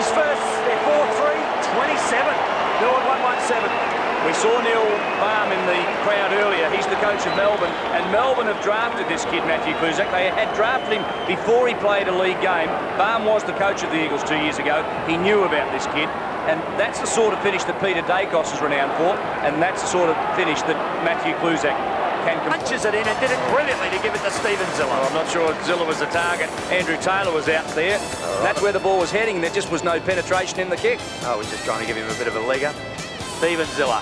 He's first. They're 4-3, 27. Norwood 117. We saw Neil Baum in the crowd earlier. He's the coach of Melbourne, and Melbourne have drafted this kid, Matthew Kluzak. They had drafted him before he played a league game. Baum was the coach of the Eagles 2 years ago. He knew about this kid, and that's the sort of finish that Pt.2 is renowned for, and that's the sort of finish that Matthew Kluzak can Punches it in and did it brilliantly to give it to Stephen Ziller. I'm not ssure if Ziller was the target. Andrew Taylor was out there. That's where the ball was heading. There just was no penetration in the kick. Oh, we're just trying to give him a bit of a leg up. Stephen Ziller.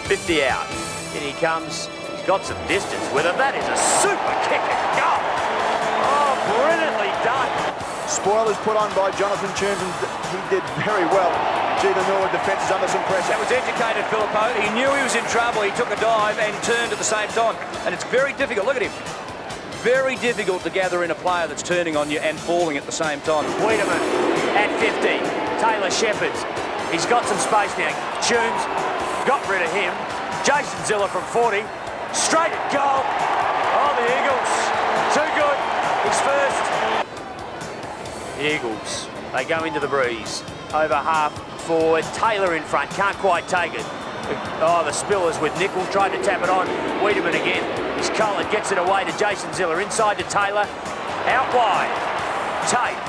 50 out. In he comes. He's got some distance with him. That is a super kick and goal. Oh, brilliantly done. Spoilers put on by Jonathan Torrens, and he did very well. Gee, the Norwood defence is under some pressure. That was educated, Filippo. He knew he was in trouble. He took a dive and turned at the same time. And it's very difficult. Look at him. Very difficult to gather in a player that's turning on you and falling at the same time. Wiedemann at 50. Taylor Shepherds. He's got some space now. Tunes got rid of him. Jason Ziller from 40. Straight at goal. Oh, the Eagles. Too good. He's first. The Eagles. They go into the breeze. Over half forward. Taylor in front. Can't quite take it. Oh, the Spillers with Nickel. Tried to tap it on. Wiedemann again. His Cullen gets it away to Jason Ziller. Inside to Taylor. Out wide. Tate.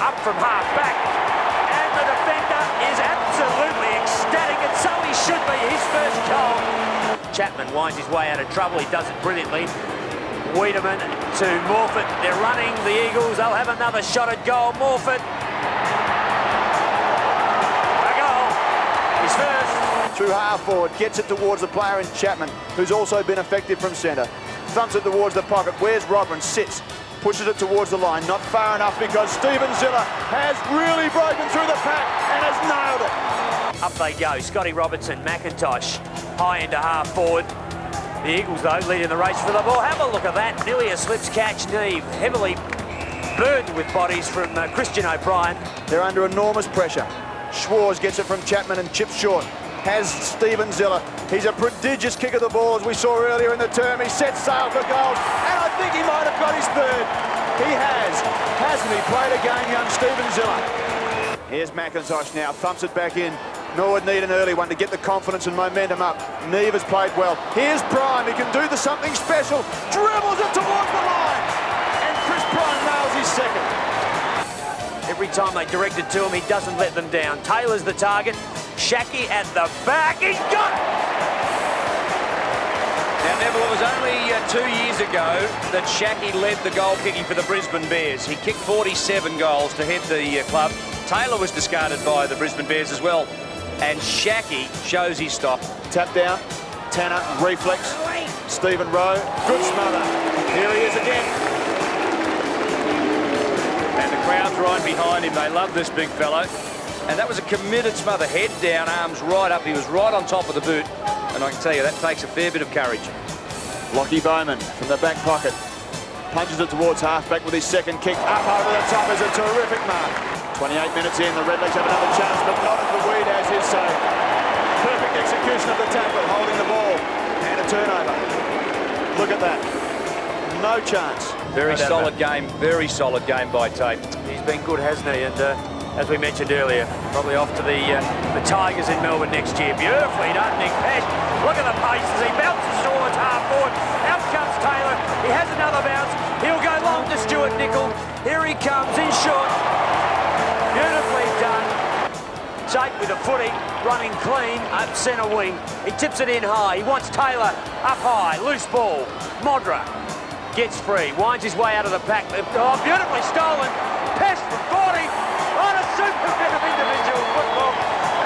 Up from half back. And the defender is absolutely ecstatic, and so he should be. His first goal. Chapman winds his way out of trouble. He does it brilliantly. Wiedemann to Morfitt. They're running, the Eagles. They'll have another shot at goal. Morfitt. A goal. He's first. Through half forward, gets it towards the player in Chapman, who's also been effective from centre. Thumps it towards the pocket. Where's Robin? Sits. Pushes it towards the line. Not far enough because Stephen Ziller has really broken through the pack and has nailed it. Up they go. Scotty Robertson, McIntosh, high into half forward. The Eagles, though, leading the race for the ball. Have a look at that. Nearly a slips catch. Neve heavily burdened with bodies from Christian O'Brien. They're under enormous pressure. Schwarz gets it from Chapman and chips short. Has Stephen Ziller. He's a prodigious kick of the ball, as we saw earlier in the term. He sets sail for goals, and I think he might have got his third. He has. Hasn't he played a game, young Stephen Ziller? Here's McIntosh now. Thumps it back in. Norwood need an early one to get the confidence and momentum up. Neve has played well. Here's Prime. He can do something special. Dribbles it towards the line. And Chris Prime nails his second. Every time they direct it to him, he doesn't let them down. Taylor's the target. Shacky at the back. He's got it! Now, Neville, it was only 2 years ago that Shacky led the goal kicking for the Brisbane Bears. He kicked 47 goals to head the club. Taylor was discarded by the Brisbane Bears as well. And Shacky shows his stop. Tap down. Tanner, reflex. Stephen Rowe. Good smother. Here he is again. And the crowd's right behind him. They love this big fellow. And that was a committed smother. Head down, arms right up. He was right on top of the boot. And I can tell you, that takes a fair bit of courage. Lockie Bowman from the back pocket. Punches it towards half-back with his second kick. Up over the top is a terrific mark. 28 minutes in, the Redlegs have another chance, but not as the Weed as his save. Perfect execution of the tackle, holding the ball. And a turnover. Look at that. No chance. Very solid game by Tate. He's been good, hasn't he? And as we mentioned earlier, probably off to the Tigers in Melbourne next year. Beautifully done, Nick Pesh. Look at the pace as he bounces towards half forward. Out comes Taylor. He has another bounce. He'll go long to Stuart Nickel. Here he comes in short. Beautifully done. Tate with a footy, running clean up centre wing. He tips it in high. He wants Taylor up high. Loose ball. Modra gets free. Winds his way out of the pack. Oh, beautifully stolen. Pesh from 40. On a super bit of individual football.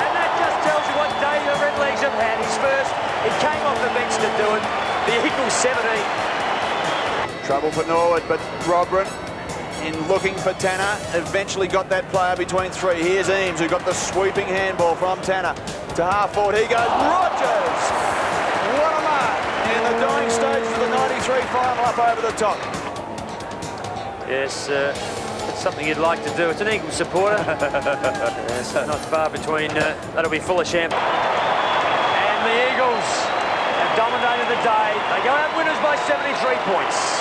And that just tells you what day the Redlegs have had. His first. He came off the bench to do it. The Eagles 17. Trouble for Norwood, but Robrin, in looking for Tanner, eventually got that player between three. Here's Eames, who got the sweeping handball from Tanner to half forward. He goes, Rogers! What a mark! In the dying stages of the 93 final, up over the top. Yes, it's something you'd like to do. It's an Eagles supporter. Yes, not far between, that'll be Fullersham. And the Eagles have dominated the day. They go out winners by 73 points.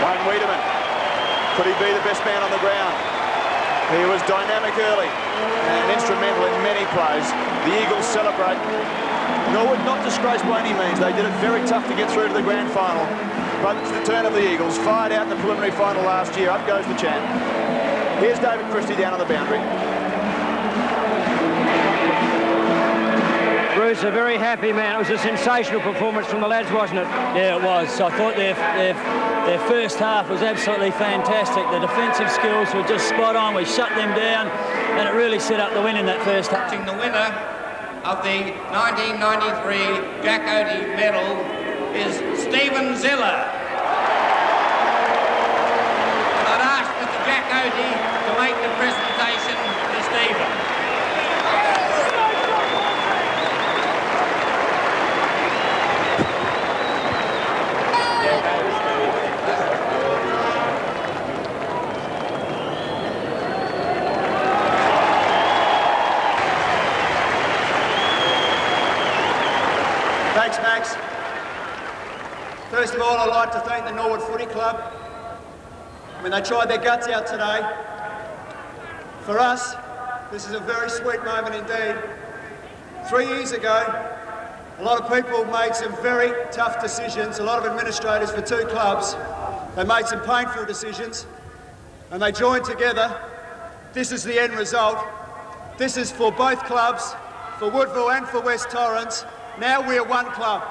Wayne Wiedemann Could he be the best man on the ground? He was dynamic early and instrumental in many plays. The Eagles celebrate. Norwood not disgraced by any means. They did it very tough to get through to the grand final. But it's the turn of the Eagles. Fired out in the preliminary final last year. Up goes the chant. Here's David Christie down on the boundary. Bruce, a very happy man. It was a sensational performance from the lads, wasn't it? Yeah, it was. I thought their first half was absolutely fantastic. The defensive skills were just spot on. We shut them down, and it really set up the win in that first half. The winner of the 1993 Jack Oatey medal is Stephen Ziller. And I'd ask Mr. Jack Oatey to make the presentation to Stephen. Thanks, Max. First of all, I'd like to thank the Norwood Footy Club. I mean, they tried their guts out today. For us, this is a very sweet moment indeed. 3 years ago, a lot of people made some very tough decisions, a lot of administrators for two clubs. They made some painful decisions, and they joined together. This is the end result. This is for both clubs, for Woodville and for West Torrens. Now we're one club.